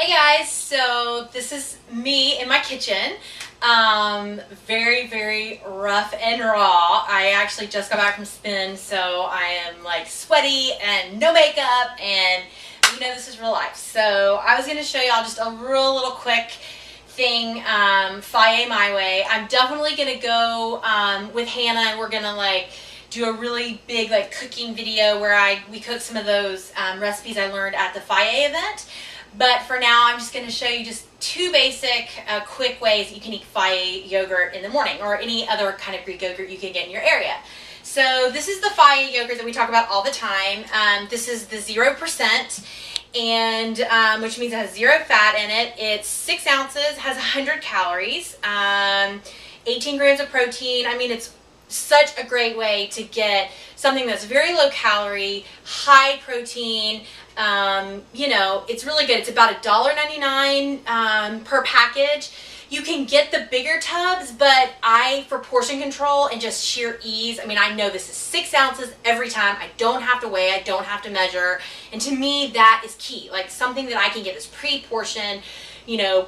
Hey guys, so this is me in my kitchen. Very rough and raw. I actually just got back from spin, so I am like sweaty and no makeup, and you know this is real life. So I was going to show y'all just a real little quick thing, Fage My Way. I'm definitely going to go with Hannah, and we're going to like do a really big like cooking video where we cook some of those recipes I learned at the Fage event. But for now, I'm just going to show you just two basic, quick ways you can eat Phi Yogurt in the morning, or any other kind of Greek yogurt you can get in your area. So this is the Phi Yogurt that we talk about all the time. This is the 0%, and which means it has zero fat in it. It's 6 ounces, has 100 calories, 18 grams of protein. I mean, it's such a great way to get something that's very low calorie, high protein. You know, it's really good. It's about $1.99 per package. You can get the bigger tubs, but for portion control and just sheer ease, I mean, I know this is 6 ounces every time. I don't have to weigh, I don't have to measure. And to me, that is key. Like, something that I can get is pre-portioned, you know,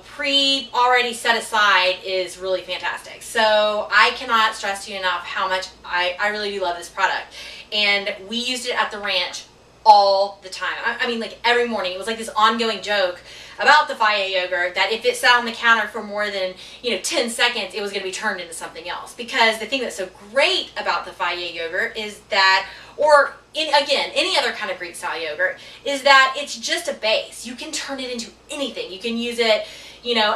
already set aside is really fantastic. So I cannot stress to you enough how much I really do love this product. And we used it at the ranch all the time. I mean, like every morning. It was like this ongoing joke about the Phi yogurt that if it sat on the counter for more than, 10 seconds, it was going to be turned into something else. Because the thing that's so great about the Phi yogurt is that, again, any other kind of Greek style yogurt, is that it's just a base. You can turn it into anything. You can use it,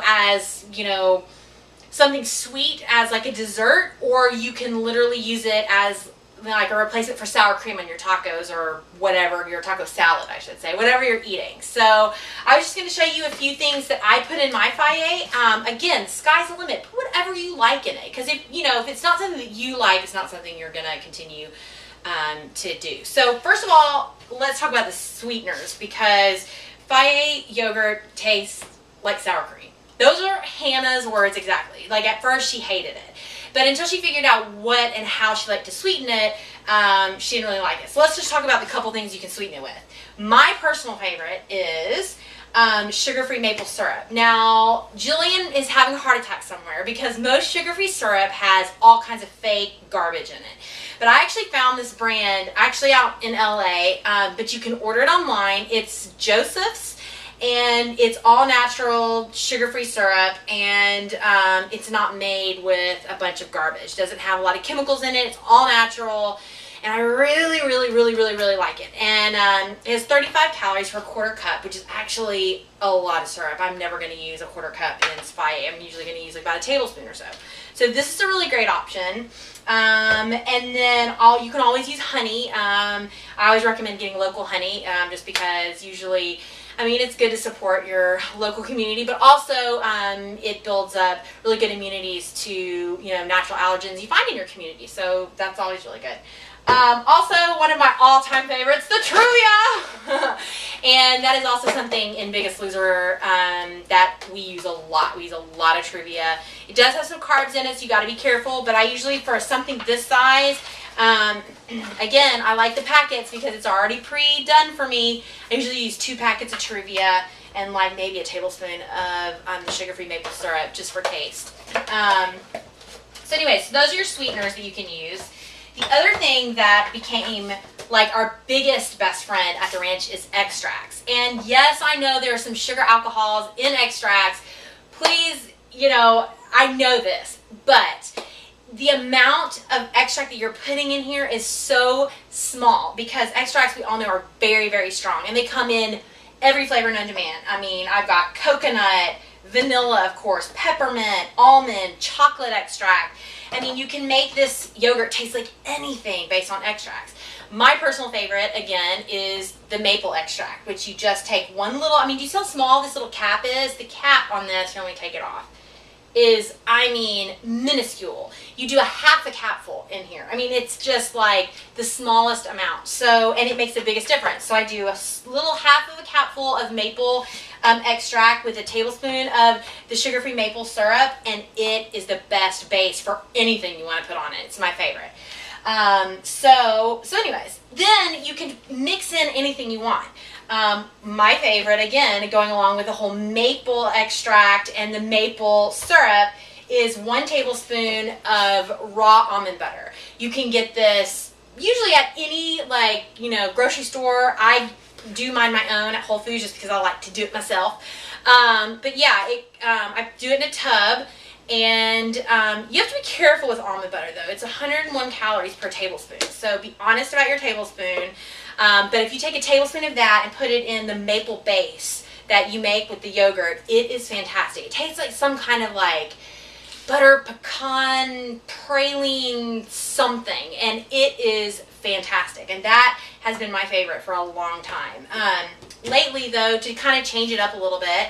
as, something sweet as like a dessert, or you can literally use it as like a replacement for sour cream on your tacos, or whatever, your taco salad, I should say, whatever you're eating. So I was just going to show you a few things that I put in my Phi. Again, sky's the limit. Put whatever you like in it, because if it's not something that you like, it's not something you're going to continue to do. So first of all, let's talk about the sweeteners, because Phi yogurt tastes like sour cream. Those are Hannah's words exactly. Like, at first she hated it, but until she figured out what and how she liked to sweeten it, she didn't really like it. So let's just talk about the couple things you can sweeten it with. My personal favorite is sugar-free maple syrup. Now, Jillian is having a heart attack somewhere because most sugar-free syrup has all kinds of fake garbage in it. But I actually found this brand actually out in LA, but you can order it online. It's Joseph's, and it's all natural sugar-free syrup, and it's not made with a bunch of garbage. It doesn't have a lot of chemicals in it. It's all natural, and I really like it. And it has 35 calories for a quarter cup, which is actually a lot of syrup. I'm never going to use a quarter cup in Phi. I'm usually going to use like about a tablespoon or so. So this is a really great option. And then you can always use honey. I always recommend getting local honey, just because usually, I mean, it's good to support your local community, but also it builds up really good immunities to, natural allergens you find in your community. So that's always really good. Also, one of my all-time favorites, the Truvia! And that is also something in Biggest Loser that we use a lot. We use a lot of Truvia. It does have some carbs in it, so you got to be careful. But I usually, for something this size, again, I like the packets because it's already pre-done for me. I usually use 2 packets of Truvia and like maybe a tablespoon of the sugar-free maple syrup just for taste. So anyways, those are your sweeteners that you can use. The other thing that became like our biggest best friend at the ranch is extracts. And yes, I know there are some sugar alcohols in extracts. Please, I know this, but the amount of extract that you're putting in here is so small, because extracts, we all know, are very strong, and they come in every flavor known to man. I mean, I've got coconut, vanilla, of course, peppermint, almond, chocolate extract. I mean, you can make this yogurt taste like anything based on extracts. My personal favorite, again, is the maple extract, which you just take one little, I mean, do you see how small this little cap is? The cap on this, here, let me take it off, is, I mean, minuscule. You do a half a capful in here. I mean, it's just like the smallest amount. So, and it makes the biggest difference. So I do a little half of a capful of maple extract with a tablespoon of the sugar-free maple syrup, and it is the best base for anything you want to put on it. It's my favorite. So anyways, then you can mix in anything you want. My favorite, again, going along with the whole maple extract and the maple syrup, is 1 tablespoon of raw almond butter. You can get this usually at any, like, grocery store. I do mine my own at Whole Foods just because I like to do it myself. But yeah, I do it in a tub. And you have to be careful with almond butter, though. It's 101 calories per tablespoon. So be honest about your tablespoon. But if you take a tablespoon of that and put it in the maple base that you make with the yogurt, it is fantastic. It tastes like some kind of like butter pecan praline something, and it is fantastic. And that has been my favorite for a long time. Lately, though, to kind of change it up a little bit,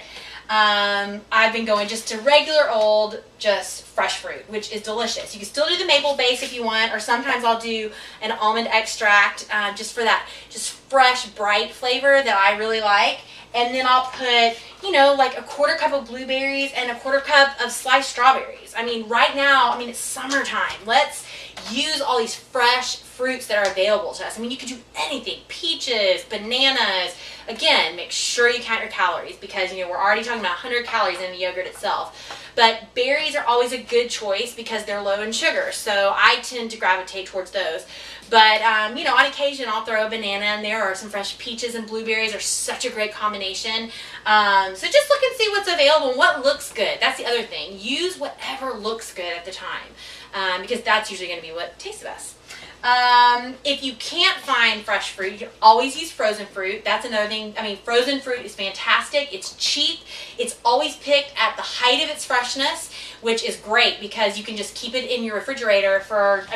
I've been going just to regular old, just fresh fruit, which is delicious. You can still do the maple base if you want, or sometimes I'll do an almond extract just for that just fresh, bright flavor that I really like. And then I'll put, like a 1/4 cup of blueberries and a 1/4 cup of sliced strawberries. I mean, right now, it's summertime. Let's use all these fresh fruits that are available to us. I mean, you could do anything. Peaches, bananas. Again, make sure you count your calories because, we're already talking about 100 calories in the yogurt itself. But berries are always a good choice because they're low in sugar. So I tend to gravitate towards those. But, on occasion, I'll throw a banana in there, or some fresh peaches and blueberries are such a great combination. So just look and see what's available and what looks good. That's the other thing. Use whatever looks good at the time because that's usually going to be what tastes best. If you can't find fresh fruit, you can always use frozen fruit. That's another thing. Frozen fruit is fantastic. It's cheap. It's always picked at the height of its freshness, which is great because you can just keep it in your refrigerator for,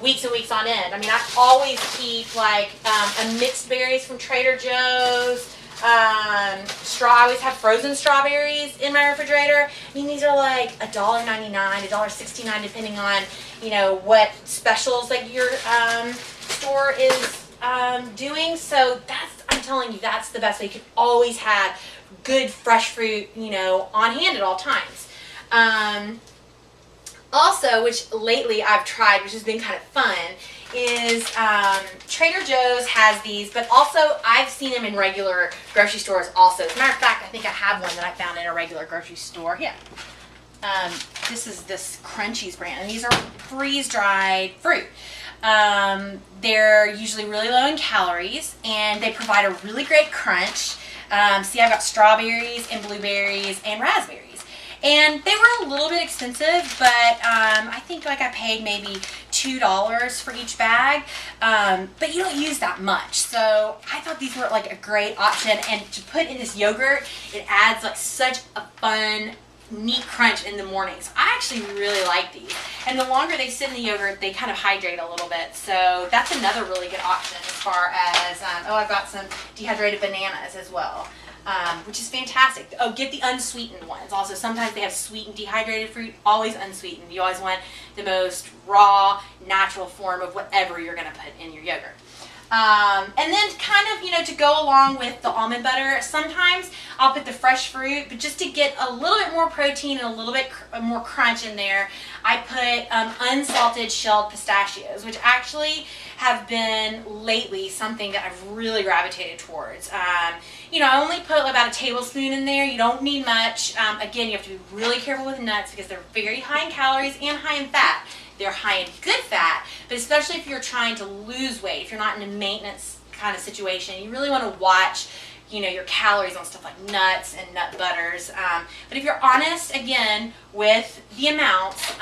weeks and weeks on end. I always keep like a mixed berries from Trader Joe's. I always have frozen strawberries in my refrigerator. These are like $1.99, $1.69, depending on, what specials that your store is doing. So I'm telling you, that's the best way. You can always have good fresh fruit, on hand at all times. Also, which lately I've tried, which has been kind of fun, is Trader Joe's has these, but also I've seen them in regular grocery stores also. As a matter of fact, I think I have one that I found in a regular grocery store. Yeah. This is this Crunchies brand, and these are freeze-dried fruit. They're usually really low in calories, and they provide a really great crunch. See, I've got strawberries and blueberries and raspberries. And they were a little bit expensive, but I think I paid maybe $2 for each bag. But you don't use that much. So I thought these were like a great option. And to put in this yogurt, it adds like such a fun, neat crunch in the mornings. I actually really like these. And the longer they sit in the yogurt, they kind of hydrate a little bit. So that's another really good option as far as, I've got some dehydrated bananas as well. Which is fantastic. Oh, get the unsweetened ones. Also, sometimes they have sweetened dehydrated fruit. Always unsweetened. You always want the most raw, natural form of whatever you're going to put in your yogurt. And then kind of, to go along with the almond butter, sometimes I'll put the fresh fruit, but just to get a little bit more protein and a little bit more crunch in there, I put unsalted shelled pistachios, which actually have been lately something that I've really gravitated towards. I only put about a tablespoon in there. You don't need much. Again, you have to be really careful with nuts because they're very high in calories and high in fat. They're high in good fat, but especially if you're trying to lose weight, if you're not in a maintenance kind of situation, you really want to watch, your calories on stuff like nuts and nut butters. But if you're honest, again, with the amounts,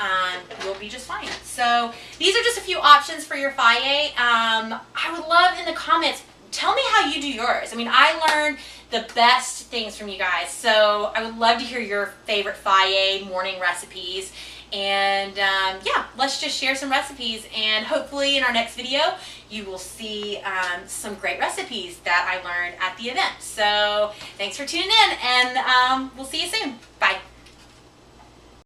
you'll be just fine. So these are just a few options for your Fage. I would love in the comments, tell me how you do yours. I learned the best things from you guys, so I would love to hear your favorite Fage morning recipes. And yeah, let's just share some recipes, and hopefully in our next video you will see some great recipes that I learned at the event. So thanks for tuning in, and we'll see you soon. Bye.